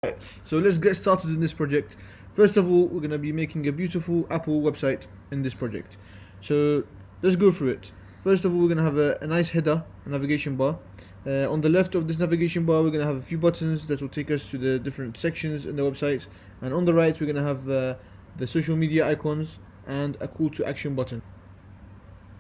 Right, so let's get started in this project. First of all, we're going to be making a beautiful Apple website in this project. So let's go through it. First of all, we're going to have a nice header, a navigation bar. On the left of this navigation bar, we're going to have a few buttons that will take us to the different sections in the website. And on the right, we're going to have the social media icons and a call to action button.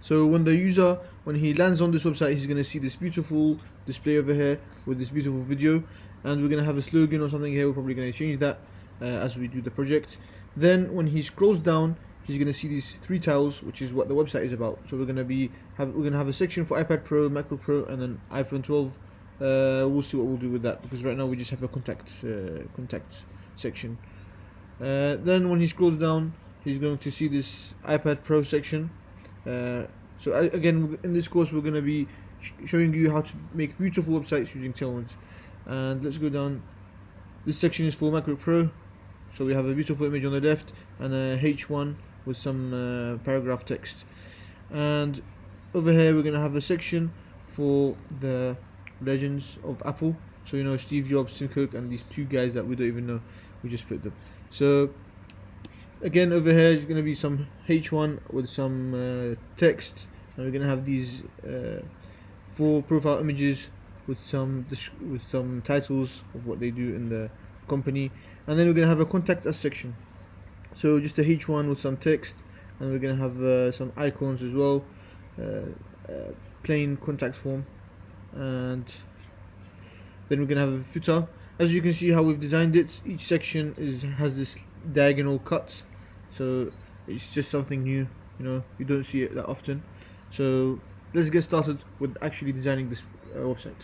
So when the user, when he lands on this website, he's going to see this beautiful display over here with this beautiful video, and we're going to have a slogan or something here. We're probably going to change that as we do the project. Then when he scrolls down, he's going to see these three tiles, which is what the website is about. So we're going to have a section for iPad Pro, MacBook Pro, and then iPhone 12. We'll see what we'll do with that, because right now we just have a contact section. Then when he scrolls down, he's going to see this iPad Pro section. Again, in this course we're going to be showing you how to make beautiful websites using Tailwind. And let's go down. This section is for MacBook Pro, so we have a beautiful image on the left and a H1 with some paragraph text. And over here we're going to have a section for the legends of Apple, so you know, Steve Jobs, Tim Cook, and these two guys that we don't even know, we just put them. So again, over here is going to be some H1 with some text, and we're going to have these 4 profile images with some titles of what they do in the company, and then we're going to have a contact us section. So just a H1 with some text, and we're going to have some icons as well, plain contact form, and then we're going to have a footer. As you can see how we've designed it, each section has this diagonal cut. So it's just something new, you know, you don't see it that often. So let's get started with actually designing this website.